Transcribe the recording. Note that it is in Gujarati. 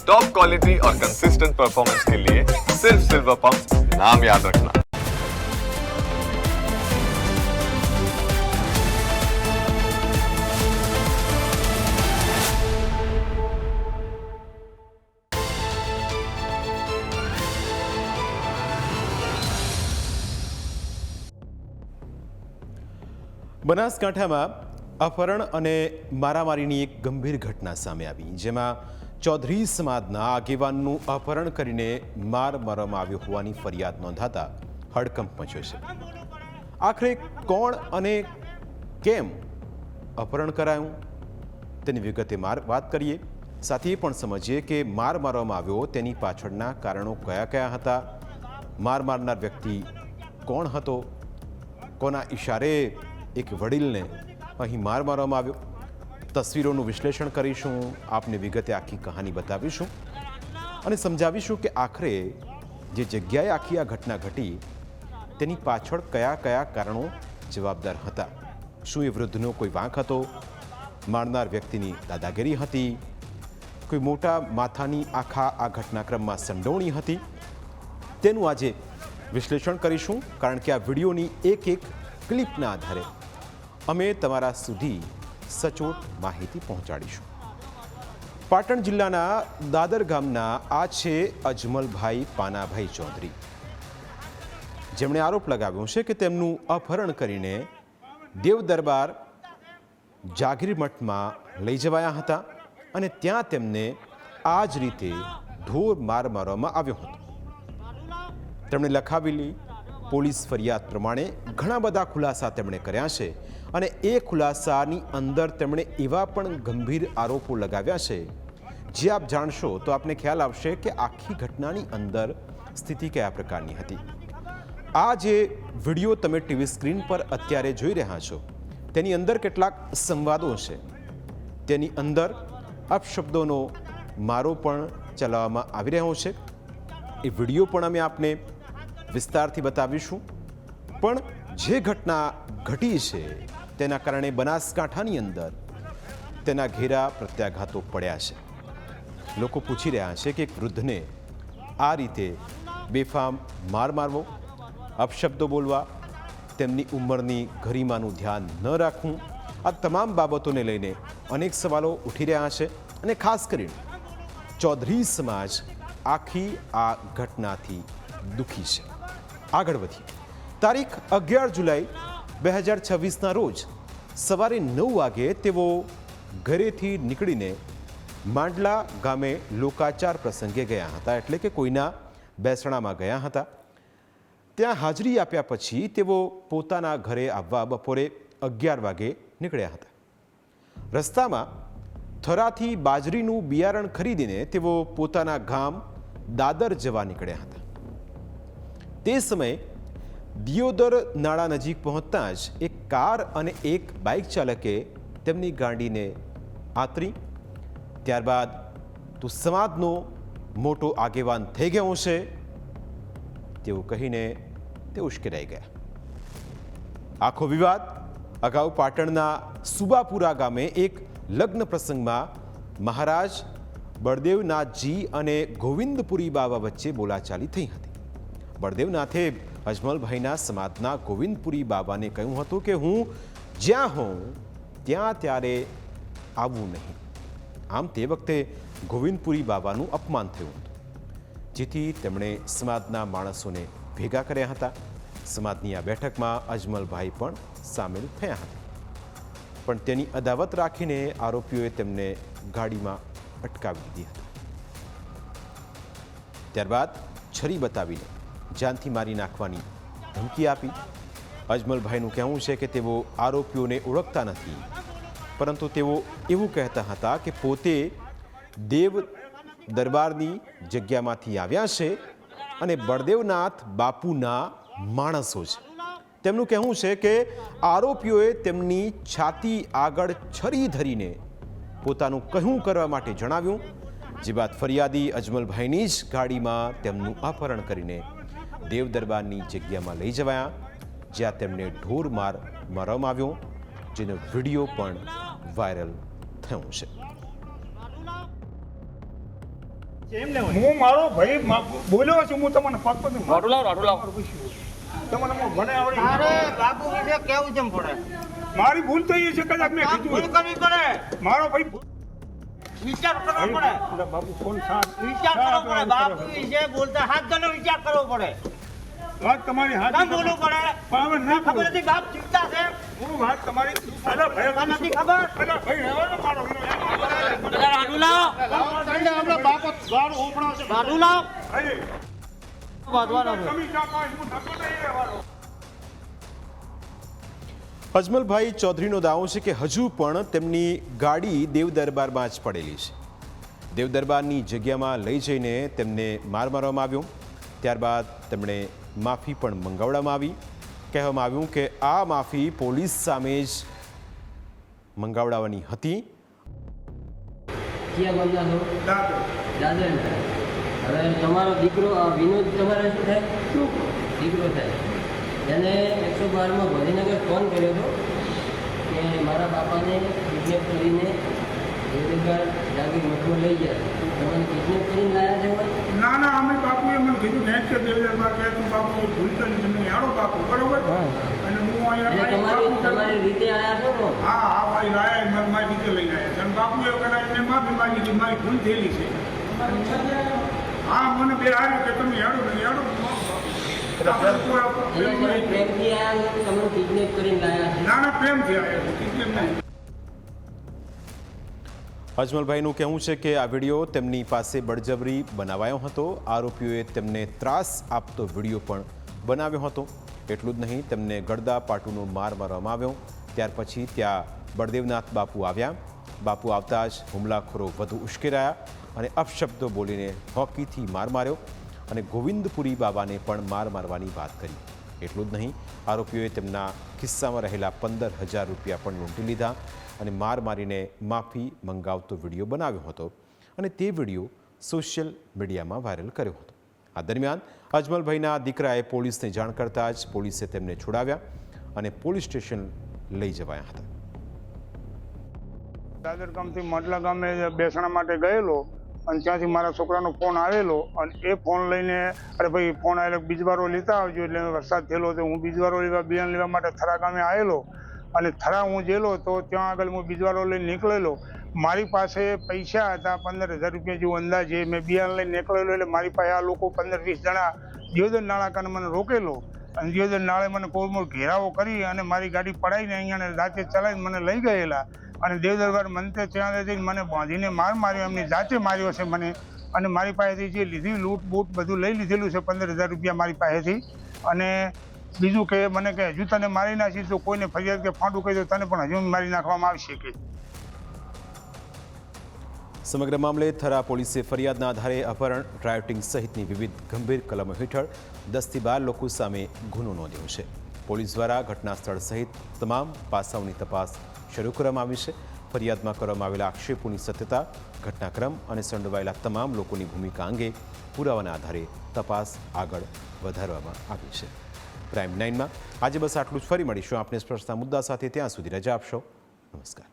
टॉप क्वालिटी और कंसिस्टेंट परफॉर्मेंस के लिए सिर्फ सिल्वर पंप नाम याद रखना। બનાસકાંઠામાં અપહરણ અને મારામારીની એક ગંભીર ઘટના સામે આવી, જેમાં ચૌધરી સમાજના આગેવાનનું અપહરણ કરીને માર મારવામાં આવ્યો હોવાની ફરિયાદ નોંધાતા હડકંપ મચ્યો છે। આખરે કોણ અને કેમ અપહરણ કરાયું તેની વિગતે વાત કરીએ, સાથે એ પણ સમજીએ કે માર મારવામાં આવ્યો તેની પાછળના કારણો કયા કયા હતા, માર મારનાર વ્યક્તિ કોણ હતો, કોના ઇશારે એક વડીલને અહીં માર મારવામાં આવ્યો, તસવીરોનું વિશ્લેષણ કરીશું, આપને વિગતે આખી કહાની બતાવીશું અને સમજાવીશું કે આખરે જે જગ્યાએ આખી આ ઘટના ઘટી તેની પાછળ કયા કયા કારણો જવાબદાર હતા। શું એ વૃદ્ધનો કોઈ વાંક હતો, મારનાર વ્યક્તિની દાદાગીરી હતી, કોઈ મોટા માથાની આખા આ ઘટનાક્રમમાં સંડોવણી હતી, તેનું આજે વિશ્લેષણ કરીશું, કારણ કે આ વિડીયોની એક એક ક્લિપના આધારે અમે તમારા સુધી સચોટ માહિતી પહોંચાડીશું। પાટણ જિલ્લાના દાદર ગામના આ છે અજમલભાઈ પાનાભાઈ ચૌધરી, જેમણે આરોપ લગાવ્યો છે કે તેમનું અપહરણ કરીને દેવ દરબાર જાગીર મઠમાં લઈ જવાયા હતા અને ત્યાં તેમને આ જ રીતે ઢોર માર મારવામાં આવ્યો હતો। તેમણે લખાવેલી પોલીસ ફરિયાદ પ્રમાણે ઘણા બધા ખુલાસા તેમણે કર્યા છે અને એ ખુલાસાની અંદર તેમણે એવા પણ ગંભીર આરોપો લગાવ્યા છે જે આપ જાણશો તો આપને ખ્યાલ આવશે કે આખી ઘટનાની અંદર સ્થિતિ કયા પ્રકારની હતી। આ જે વિડીયો તમે ટીવી સ્ક્રીન પર અત્યારે જોઈ રહ્યા છો તેની અંદર કેટલાક સંવાદો છે, તેની અંદર અપશબ્દોનો મારો પણ ચલાવવામાં આવી રહ્યો છે। એ વિડીયો પણ અમે આપને વિસ્તારથી બતાવીશું, પણ જે ઘટના ઘટી છે તેના કારણે બનાસકાંઠાની અંદર તેના ઘેરા પ્રત્યાઘાતો પડ્યા છે। લોકો પૂછી રહ્યા છે કે એક વૃદ્ધને આ રીતે બેફામ માર મારવો, અપશબ્દો બોલવા, તેમની ઉંમરની ગરિમાનું ધ્યાન ન રાખવું, આ તમામ બાબતોને લઈને અનેક સવાલો ઉઠી રહ્યા છે અને ખાસ કરીને ચૌધરી સમાજ આખી આ ઘટનાથી દુઃખી છે। આગળ વધીએ, તારીખ 11 જુલાઈ 2026ના રોજ સવારે 9 વાગે તેઓ ઘરેથી નીકળીને માંડલા ગામે લોકાચાર પ્રસંગે ગયા હતા, એટલે કે કોઈના બેસણામાં ગયા હતા। ત્યાં હાજરી આપ્યા પછી તેઓ પોતાના ઘરે આવવા બપોરે 11 વાગે નીકળ્યા હતા। રસ્તામાં થરાથી બાજરીનું બિયારણ ખરીદીને તેઓ પોતાના ગામ દાદર જવા નીકળ્યા હતા। તે સમયે દિયોદર નાળા નજીક પહોંચતા જ એક કાર અને એક બાઇક ચાલકે તેમની ગાડીને આતરી, ત્યારબાદ તું સમાજનો મોટો આગેવાન થઈ ગયો છે તેવું કહીને તે ઉશ્કેરાઈ ગયા। આખો વિવાદ અગાઉ પાટણના સુબાપુરા ગામે એક લગ્ન પ્રસંગમાં મહારાજ બળદેવનાથજી અને ગોવિંદપુરી બાવા વચ્ચે બોલાચાલી થઈ હતી। બળદેવનાથે અજમલભાઈના સમાજના ગોવિંદપુરી બાવાને કહ્યું હતું કે હું જ્યાં હોઉં ત્યાં ત્યારે આવવું નહીં। આમ તે વખતે ગોવિંદપુરી બાવાનું અપમાન થયું હતું, જેથી તેમણે સમાજના માણસોને ભેગા કર્યા હતા। સમાજની આ બેઠકમાં અજમલભાઈ પણ સામેલ થયા હતા, પણ તેની અદાવત રાખીને આરોપીઓએ તેમને ગાડીમાં અટકાવી દીધી હતી। ત્યારબાદ છરી બતાવીને જાનથી મારી નાખવાની ધમકી આપી। અજમલભાઈનું કહેવું છે કે તેઓ આરોપીઓને ઓળખતા નથી, પરંતુ તેઓ એવું કહેતા હતા કે પોતે દેવ દરબારની જગ્યામાંથી આવ્યા છે અને બળદેવનાથ બાપુના માણસો છે। તેમનું કહેવું છે કે આરોપીઓએ તેમની છાતી આગળ છરી ધરીને પોતાનું કહ્યું કરવા માટે જણાવ્યું, જે બાદ ફરિયાદી અજમલભાઈની જ ગાડીમાં તેમનું અપહરણ કરીને દેવ દરબારની જગ્યામાં લઈ જવાયા, જ્યાં તેમને ઢોર માર મારવામાં આવ્યો, જેનો વિડીયો પણ વાયરલ થયો છે। હું મારો ભાઈ બોલ્યો છું, હું તમને પાકું છું. રાઠું લાવ તમને હું ભણે આવડે. અરે બાપુ વિશે કેવું જેમ પડે મારી ભૂલ થઈ છે, કદાચ મેં ભૂલ કીધું. કરવી પડે, મારો ભાઈ વિચાર કરવો પડે, એટલે બાપુ ફોન સાથ. વિચાર કરવો પડે. બાપુ વિશે બોલતા હાથ ગણો વિચાર કરવો પડે. વાત તમારી ના હાથ બોલવું પડે. પણ હવે ના ખબર નથી બાપ ચિંતા છે. હું વાત તમારી અલા ભાઈ તને નથી ખબર. અલા ભાઈ રહેવાનો મારો રાડુ લાવ. રાડુ લાવ. ભાઈ બાંધવાનો છે. તમે ક્યાં પાસ હું થતો નહીં રહેવાનો. અજમલભાઈ ચૌધરીનો દાવો છે કે હજુ પણ તેમની ગાડી દેવ દરબારમાં જ પડેલી છે. દેવ દરબારની જગ્યામાં લઈ જઈને તેમને માર મારવામાં આવ્યો. ત્યારબાદ તેમણે માફી પણ મંગાવવામાં આવી. કહેવામાં આવ્યું કે આ માફી પોલીસ સામે જ મંગાવડાવવાની હતી. ક્યાં ગામના છો? દાદા દાદરના. હવે તમારો દીકરો આ વિનોદ તમારે શું થાય? દીકરો થાય. એને 112માં ગાંધીનગર ફોન કર્યો હતો કે મારા બાપાને કિડનેપ કરીને દેવદરબાર જાગીર મઠમાં લઈ ગયા. તમને કિડનેપ કરીને લાયા છે હોય? ના ના અમે બાપુએ મને કીધું ને કે દેવદરબાર કે તું બાપુ ભૂલ કરી તમે આડો બાપુ બરોબર. અને હું એટલે અહીંયા તમારી રીતે આવ્યા છો ને? હા હા ભાઈ લાયા મને મારી રીતે લઈને આવ્યા. અને બાપુએ કદાચ એને માફી માંગી હતી, મારી ભૂલ થયેલી છે. હા મને બે હાર્યું કે તમે હેડો નહીં હેડો. એટલે તમે પ્રેમથી આવ્યા છો, તમને કિડનેપ કરીને લાયા છે? ના ના પ્રેમથી આવ્યા છે, નહીં. અજમલભાઈનું કહેવું છે કે આ વિડીયો તેમની પાસે બળજબરી બનાવાયો હતો. આરોપીઓએ તેમને ત્રાસ આપતો વિડીયો પણ બનાવ્યો હતો. એટલું જ નહીં, તેમને ગળદા પાટુનો માર મારવામાં આવ્યો. ત્યાર પછી ત્યાં બળદેવનાથ બાપુ આવ્યા. બાપુ આવતા જ હુમલાખોરો વધુ ઉશ્કેરાયા અને અપશબ્દો બોલીને હોકીથી માર માર્યો અને ગોવિંદપુરી બાબાને પણ માર મારવાની વાત કરી. એટલું જ નહીં, આરોપીઓએ તેમના ખિસ્સામાં રહેલા 15,000 રૂપિયા પણ લૂંટી લીધા અને માર મારીને માફી મંગાવતો વિડીયો બનાવ્યો હતો અને તે વિડીયો સોશિયલ મીડિયામાં વાયરલ કર્યો હતો. આ દરમિયાન અજમલભાઈના દીકરાએ પોલીસને જાણ કરતાં જ પોલીસે તેમને છોડાવ્યા અને પોલીસ સ્ટેશન લઈ જવાયા હતા. દાદર ગામથી માટલા ગામે બેસણા માટે ગયેલો અને ત્યાંથી મારા છોકરાનો ફોન આવેલો અને એ ફોન લઈને અરે ભાઈ ફોન આવેલો બીજવારો લેતા આવજો. એટલે વરસાદ થયેલો તો હું બીજવારો લેવા બિયારણ લેવા માટે થરા ગામે આવેલો અને થરા હું જેલો તો ત્યાં આગળ હું બીજવારો લઈને નીકળેલો. મારી પાસે પૈસા હતા 15,000 રૂપિયા જેવું અંદાજે. મેં બિયારણ લઈને નીકળેલો એટલે મારી પાસે આ લોકો 15-20 જણા દિયોદર નાળાકાને મને રોકેલો અને દિયોદર નાળે મને કોરમોર ઘેરાવો કરી અને મારી ગાડી પડાવીને અહીંયા રાતે ચલાવીને મને લઈ ગયેલા અને દેવદરબાર મંત્રે ત્યાં જઈને મને બાંધીને માર માર્યો. એમની જાતે માર્યો છે મને અને મારી પાસેથી જે લીધી લૂંટ બૂટ બધું લઈ લીધેલું છે 15,000 રૂપિયા મારી પાસેથી. અને બીજું કે મને કે હજુ તને મારી નાખીશ તો કોઈને ફરિયાદ કે ફાંડું કહી દો તને પણ હજુ મારી નાખવામાં આવશે કે. સમગ્ર મામલે થરા પોલીસે ફરિયાદના આધારે અપહરણ, ડ્રાઇવિંગ સહિતની વિવિધ ગંભીર કલમો હેઠળ 10થી 12 લોકો સામે ગુનો નોંધ્યો છે. પોલીસ દ્વારા ઘટના સ્થળ સહિત તમામ પાસાઓની તપાસ શરૂ કરવામાં આવી છે. ફરિયાદમાં કરવામાં આવેલા આક્ષેપોની સત્યતા, ઘટનાક્રમ અને સંડોવાયેલા તમામ લોકોની ભૂમિકા અંગે પુરાવાના આધારે તપાસ આગળ વધારવામાં આવી છે. પ્રાઇમ 9માં આજે બસ આટલું જ. ફરી મળીશું આપણે સ્પર્શતા મુદ્દા સાથે. ત્યાં સુધી રજા આપશો. નમસ્કાર.